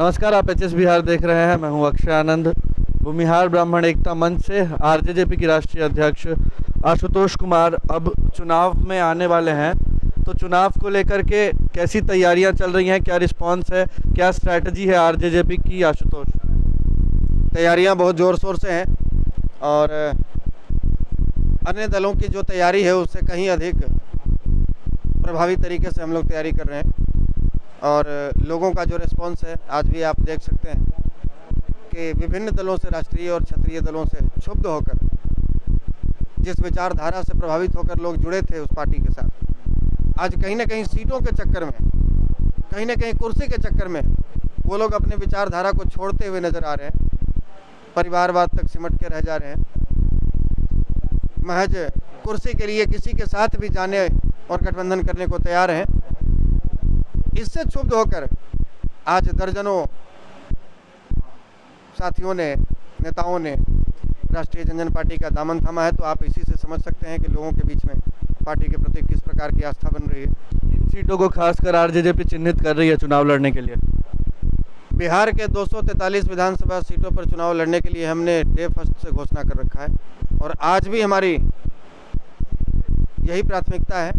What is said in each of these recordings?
नमस्कार, आप एचएस बिहार देख रहे हैं। मैं हूं अक्षय आनंद। भूमिहार ब्राह्मण एकता मंच से आरजेजेपी की राष्ट्रीय अध्यक्ष आशुतोष कुमार अब चुनाव में आने वाले हैं। तो चुनाव को लेकर के कैसी तैयारियां चल रही हैं, क्या रिस्पांस है, क्या स्ट्रैटेजी है आरजेजेपी की? आशुतोष, तैयारियां बहुत ज़ोर शोर से हैं और अन्य दलों की जो तैयारी है उससे कहीं अधिक प्रभावी तरीके से हम लोग तैयारी कर रहे हैं। और लोगों का जो रिस्पांस है आज भी आप देख सकते हैं कि विभिन्न दलों से, राष्ट्रीय और क्षेत्रीय दलों से क्षुब्ध होकर, जिस विचारधारा से प्रभावित होकर लोग जुड़े थे उस पार्टी के साथ, आज कहीं ना कहीं सीटों के चक्कर में, कहीं ना कहीं कुर्सी के चक्कर में वो लोग अपने विचारधारा को छोड़ते हुए नज़र आ रहे हैं। परिवारवाद तक सिमट के रह जा रहे हैं। महज कुर्सी के लिए किसी के साथ भी जाने और गठबंधन करने को तैयार हैं। इससे क्षुब्ध होकर आज दर्जनों साथियों ने, नेताओं ने राष्ट्रीय जनजन पार्टी का दामन थामा है। तो आप इसी से समझ सकते हैं कि लोगों के बीच में पार्टी के प्रति किस प्रकार की आस्था बन रही है। इन सीटों को खासकर आरजेजेपी चिन्हित कर रही है चुनाव लड़ने के लिए। बिहार के 243 विधानसभा सीटों पर चुनाव लड़ने के लिए हमने डे फर्स्ट से घोषणा कर रखा है और आज भी हमारी यही प्राथमिकता है।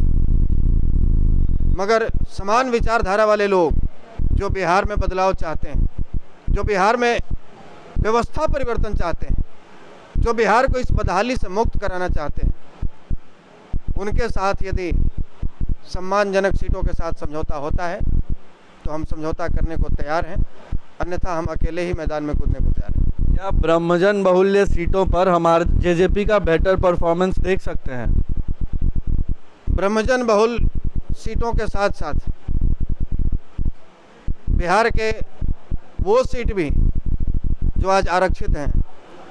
मगर समान विचारधारा वाले लोग जो बिहार में बदलाव चाहते हैं, जो बिहार में व्यवस्था परिवर्तन चाहते हैं, जो बिहार को इस बदहाली से मुक्त कराना चाहते हैं, उनके साथ यदि सम्मानजनक सीटों के साथ समझौता होता है तो हम समझौता करने को तैयार हैं, अन्यथा हम अकेले ही मैदान में कूदने को तैयार हैं। क्या ब्रह्मजन बहुल्य सीटों पर हम आरजेजेपी का बेटर परफॉर्मेंस देख सकते हैं? ब्रह्मजन बहुल सीटों के साथ साथ बिहार के वो सीट भी जो आज आरक्षित हैं,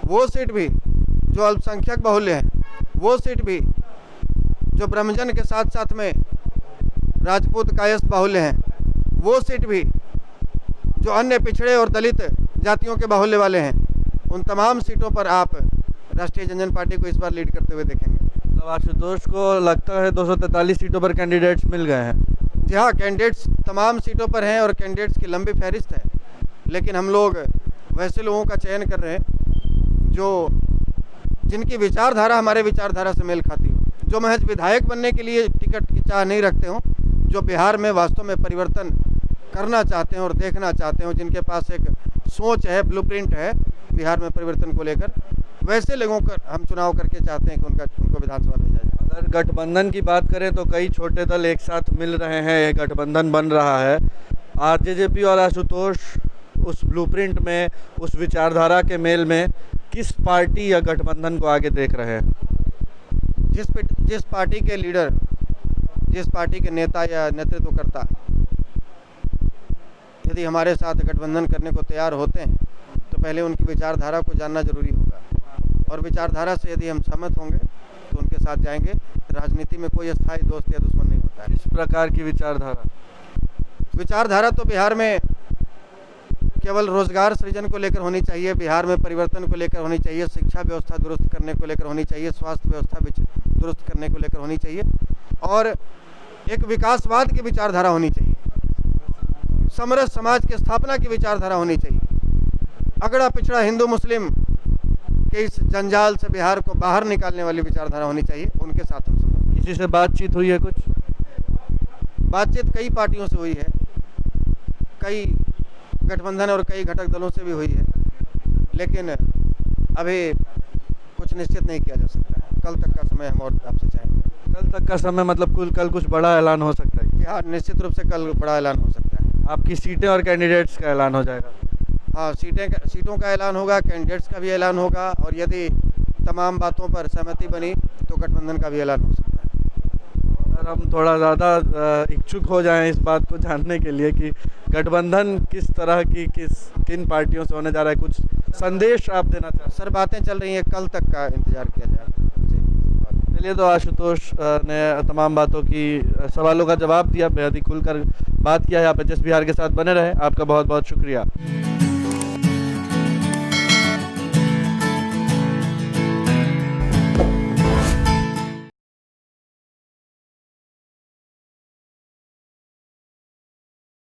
वो सीट भी जो अल्पसंख्यक बहुल्य हैं, वो सीट भी जो ब्रह्मजन के साथ साथ में राजपूत कायस्थ बाहुल्य हैं, वो सीट भी जो अन्य पिछड़े और दलित जातियों के बाहुल्य वाले हैं, उन तमाम सीटों पर आप राष्ट्रीय जनजन पार्टी को इस बार लीड करते हुए देखेंगे। तो आशुतोष को लगता है 243 सीटों पर कैंडिडेट्स मिल गए हैं? जी हाँ, कैंडिडेट्स तमाम सीटों पर हैं और कैंडिडेट्स की लंबी फहरिस्त है। लेकिन हम लोग वैसे लोगों का चयन कर रहे हैं जो जिनकी विचारधारा हमारे विचारधारा से मेल खाती हो, जो महज विधायक बनने के लिए टिकट की चाह नहीं रखते हों, जो बिहार में वास्तव में परिवर्तन करना चाहते हैं और देखना चाहते हो, जिनके पास एक सोच है, ब्लूप्रिंट है बिहार में परिवर्तन को लेकर, वैसे लोगों का हम चुनाव करके चाहते हैं कि उनको विधानसभा भेजा जाए। अगर गठबंधन की बात करें तो कई छोटे दल एक साथ मिल रहे हैं, एक गठबंधन बन रहा है। आरजेजेपी और आशुतोष उस ब्लूप्रिंट में, उस विचारधारा के मेल में किस पार्टी या गठबंधन को आगे देख रहे हैं? जिस पार्टी के लीडर, जिस पार्टी के नेता या नेतृत्वकर्ता यदि हमारे साथ गठबंधन करने को तैयार होते हैं तो पहले उनकी विचारधारा को जानना जरूरी होगा और विचारधारा से यदि हम सहमत होंगे तो उनके साथ जाएंगे। राजनीति में कोई अस्थायी दोस्त या दुश्मन नहीं होता है। इस प्रकार की विचारधारा तो बिहार में केवल रोजगार सृजन को लेकर होनी चाहिए, बिहार में परिवर्तन को लेकर होनी चाहिए, शिक्षा व्यवस्था दुरुस्त करने को लेकर होनी चाहिए, स्वास्थ्य व्यवस्था दुरुस्त करने को लेकर होनी चाहिए और एक विकासवाद की विचारधारा होनी चाहिए, समरस समाज की स्थापना की विचारधारा होनी चाहिए। अगड़ा पिछड़ा हिंदू मुस्लिम के इस जंजाल से बिहार को बाहर निकालने वाली विचारधारा होनी चाहिए। उनके साथ हम समझौता। किसी से बातचीत हुई है? कुछ बातचीत कई पार्टियों से हुई है, कई गठबंधन और कई घटक दलों से भी हुई है, लेकिन अभी कुछ निश्चित नहीं किया जा सकता है। कल तक का समय हम और आपसे चाहेंगे। कल तक का समय मतलब कल कुछ बड़ा ऐलान हो सकता है? हाँ, निश्चित रूप से कल बड़ा ऐलान हो सकता है। आपकी सीटें और कैंडिडेट्स का ऐलान हो जाएगा? हाँ, सीटों का ऐलान होगा, कैंडिडेट्स का भी ऐलान होगा और यदि तमाम बातों पर सहमति बनी तो गठबंधन का भी ऐलान हो सकता है। अगर हम थोड़ा ज़्यादा इच्छुक हो जाएं इस बात को जानने के लिए कि गठबंधन किस तरह की किन पार्टियों से होने जा रहा है, कुछ संदेश आप देना चाहते हैं? सर, बातें चल रही हैं, कल तक का इंतजार किया जाए। चलिए, तो आशुतोष ने तमाम बातों की, सवालों का जवाब दिया, बेहद ही खुलकर बात किया है। आप एचएस बिहार के साथ बने रहे। आपका बहुत बहुत शुक्रिया।